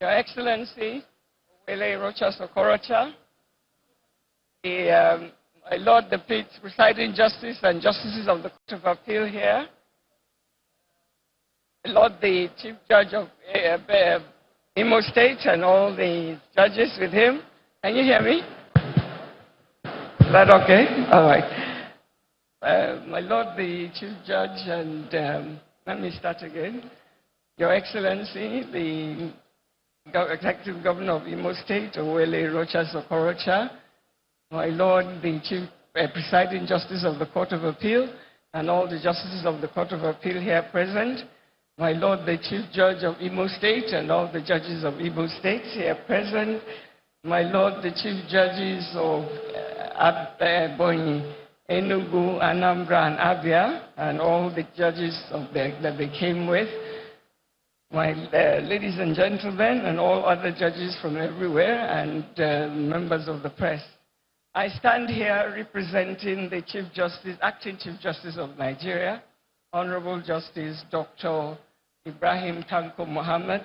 Your Excellency, Wele Rocha Sokorocha, my Lord the presiding justice and justices of the Court of Appeal here, my Lord the Chief Judge of Imo State and all the judges with him. Can you hear me? Is that okay? All right. My Lord the Chief Judge and let me start again. Your Excellency, the Executive Governor of Imo State, Wele Rocha Sokorocha, my Lord the Chief Presiding Justice of the Court of Appeal, and all the justices of the Court of Appeal here present, my Lord the Chief Judge of Imo State and all the judges of Imo State here present, my Lord the Chief Judges of Ebonyi, Enugu, Anambra, and Abia, and all the judges that they came with, my ladies and gentlemen, and all other judges from everywhere, and members of the press. I stand here representing the Acting Chief Justice of Nigeria, Honorable Justice Dr. Ibrahim Tanko Mohammed,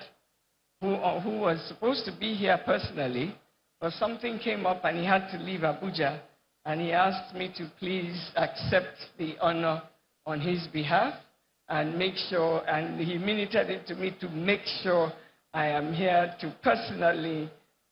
who was supposed to be here personally, but something came up and he had to leave Abuja, and he asked me to please accept the honor on his behalf and make sure, and he minuted it to me to make sure I am here to personally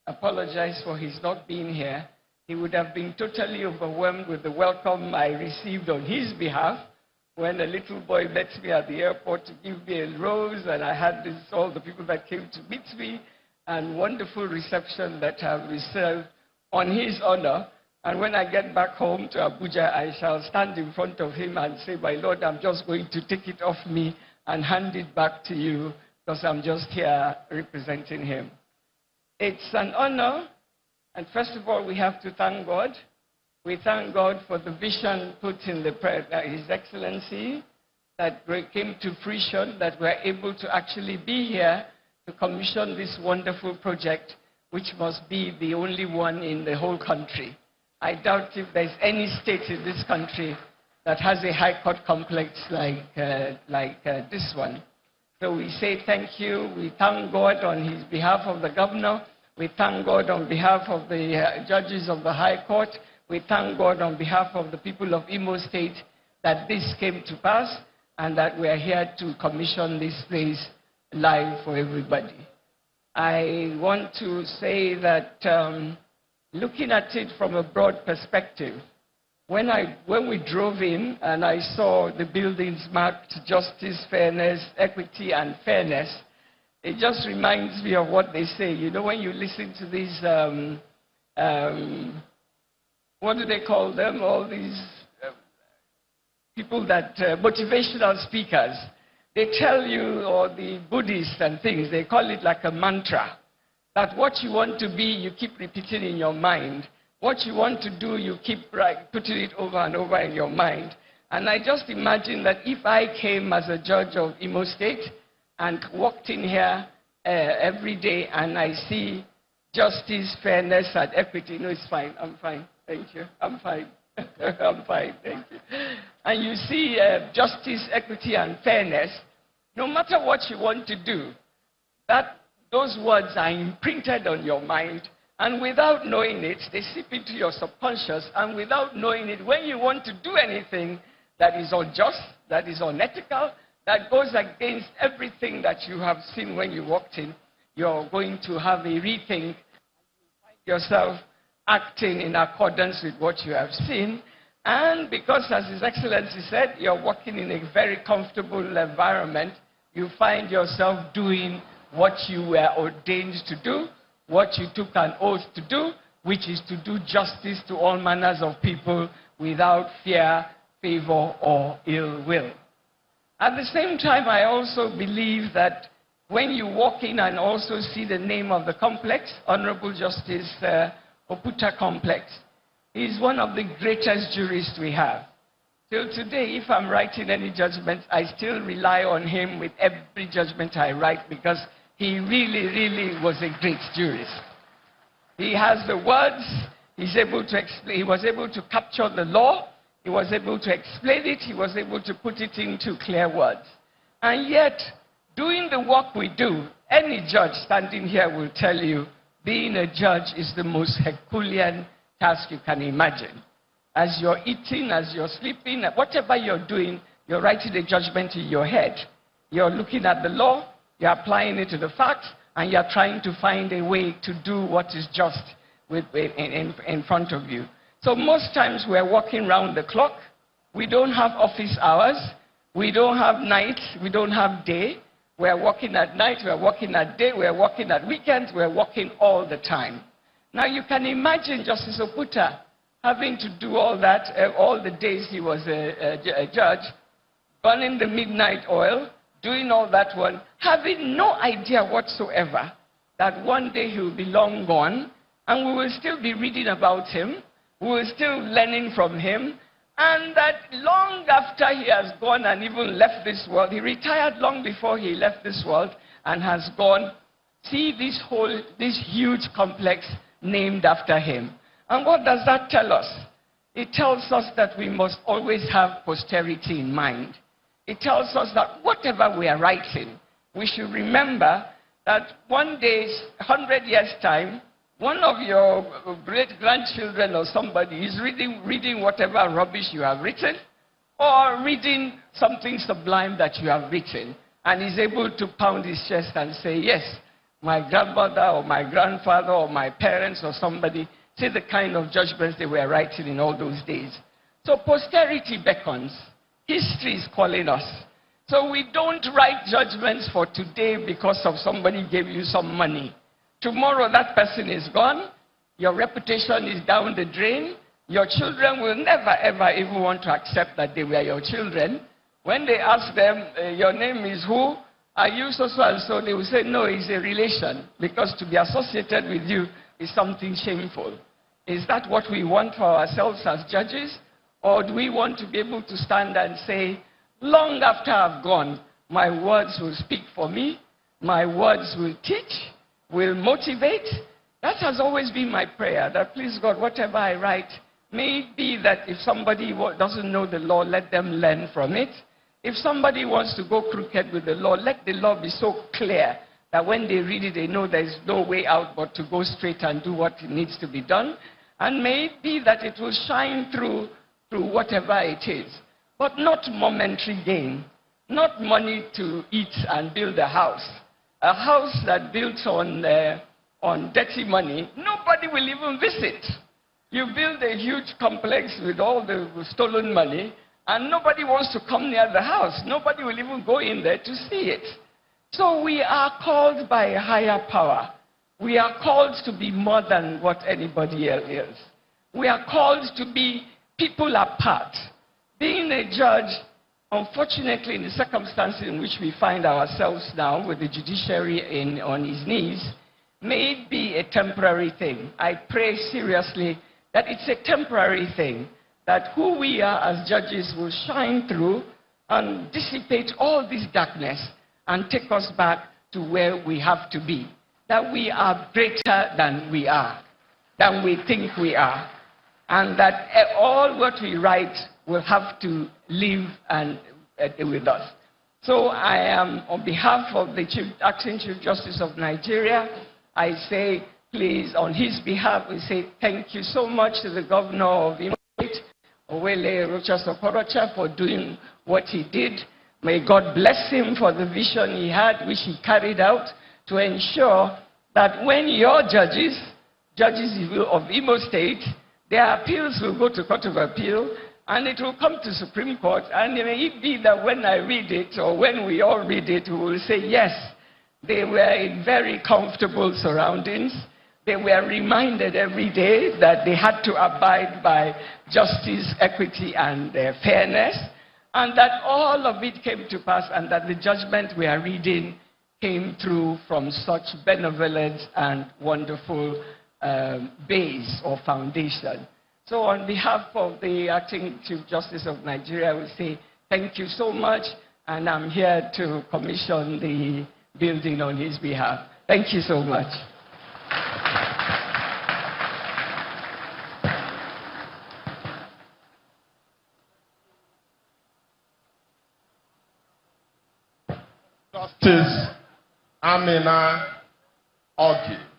apologize for his not being here. He would have been totally overwhelmed with the welcome I received on his behalf when a little boy met me at the airport to give me a rose, and I had all the people that came to meet me, and wonderful reception that I've received on his honor. And when I get back home to Abuja, I shall stand in front of him and say, my Lord, I'm just going to take it off me and hand it back to you because I'm just here representing him. It's an honor. And first of all, we have to thank God. We thank God for the vision put in His Excellency that came to fruition, that we're able to actually be here to commission this wonderful project, which must be the only one in the whole country. I doubt if there's any state in this country that has a high court complex like this one. So we say thank you. We thank God on his behalf of the governor. We thank God on behalf of the judges of the High Court. We thank God on behalf of the people of Imo State that this came to pass and that we are here to commission this place live for everybody. I want to say that looking at it from a broad perspective, when we drove in and I saw the buildings marked justice, fairness, equity, and fairness, it just reminds me of what they say. You know, when you listen to these, what do they call them? All these people that, motivational speakers, they tell you, or the Buddhists and things, they call it like a mantra, that what you want to be, you keep repeating in your mind. What you want to do, you keep putting it over and over in your mind. And I just imagine that if I came as a judge of Imo State, and walked in here every day and I see justice, fairness, and equity. No, it's fine. I'm fine. Thank you. I'm fine. I'm fine. Thank you. And you see justice, equity, and fairness, no matter what you want to do, those words are imprinted on your mind. And without knowing it, they seep into your subconscious. And without knowing it, when you want to do anything that is unjust, that is unethical, that goes against everything that you have seen when you walked in, you're going to have a rethink, find yourself acting in accordance with what you have seen. And because, as His Excellency said, you're working in a very comfortable environment, you find yourself doing what you were ordained to do, what you took an oath to do, which is to do justice to all manners of people without fear, favor, or ill will. At the same time, I also believe that when you walk in and also see the name of the complex, Honorable Justice Oputa Complex, he is one of the greatest jurists we have. Till today, if I'm writing any judgment, I still rely on him with every judgment I write because he really, really was a great jurist. He has the words, he's able to explain, he was able to capture the law, he was able to explain it, he was able to put it into clear words. And yet, doing the work we do, Any judge standing here will tell you being a judge is the most Herculean task you can imagine. As you're eating, as you're sleeping, whatever you're doing, you're writing a judgment in your head. You're looking at the law, you're applying it to the facts, and you're trying to find a way to do what is just in front of you. So most times we're walking around the clock. We don't have office hours. We don't have night. We don't have day. We're working at night. We're working at day. We're working at weekends. We're working all the time. Now you can imagine Justice Oputa having to do all that all the days he was a judge, burning the midnight oil, doing all that one, having no idea whatsoever that one day he will be long gone, and we will still be reading about him, we will still learning from him, and that long after he has gone and even left this world, he retired long before he left this world and has gone, see this huge complex named after him. And what does that tell us? It tells us that we must always have posterity in mind. It tells us that whatever we are writing, we should remember that one day, 100 years' time, one of your great-grandchildren or somebody is reading whatever rubbish you have written, or reading something sublime that you have written, and is able to pound his chest and say, yes, my grandmother or my grandfather or my parents or somebody say the kind of judgments they were writing in all those days. So posterity beckons. History is calling us. So we don't write judgments for today because of somebody gave you some money. Tomorrow that person is gone. Your reputation is down the drain. Your children will never ever even want to accept that they were your children. When they ask them, your name is who? Are you so-so and so? They will say, no, it's a relation. Because to be associated with you is something shameful. Is that what we want for ourselves as judges? Or do we want to be able to stand and say, long after I've gone, my words will speak for me, my words will teach, will motivate? That has always been my prayer, that please God, whatever I write, may it be that if somebody doesn't know the law, let them learn from it. If somebody wants to go crooked with the law, let the law be so clear that when they read it, they know there is no way out but to go straight and do what needs to be done. And may it be that it will shine through whatever it is, but not momentary gain, not money to eat and build a house. A house that built on dirty money, nobody will even visit. You build a huge complex with all the stolen money, and nobody wants to come near the house. Nobody will even go in there to see it. So we are called by a higher power. We are called to be more than what anybody else is. We are called to be people apart. Being a judge, unfortunately, in the circumstances in which we find ourselves now, with the judiciary on its knees, may it be a temporary thing. I pray seriously that it's a temporary thing, that who we are as judges will shine through and dissipate all this darkness and take us back to where we have to be. That we are greater than we are, than we think we are. And that all what we write will have to live with us. So I am, on behalf of the Acting Chief Justice of Nigeria, I say, please, on his behalf, we say thank you so much to the Governor of Imo State, Owele Rocha, for doing what he did. May God bless him for the vision he had, which he carried out, to ensure that when your judges of Imo State, their appeals will go to Court of Appeal, and it will come to Supreme Court, and it may be that when I read it, or when we all read it, we will say, yes, they were in very comfortable surroundings. They were reminded every day that they had to abide by justice, equity, and fairness, and that all of it came to pass, and that the judgment we are reading came through from such benevolence and wonderful base or foundation. So on behalf of the Acting Chief Justice of Nigeria, we say thank you so much, and I'm here to commission the building on his behalf. Thank you so much. Justice Amina, Augie.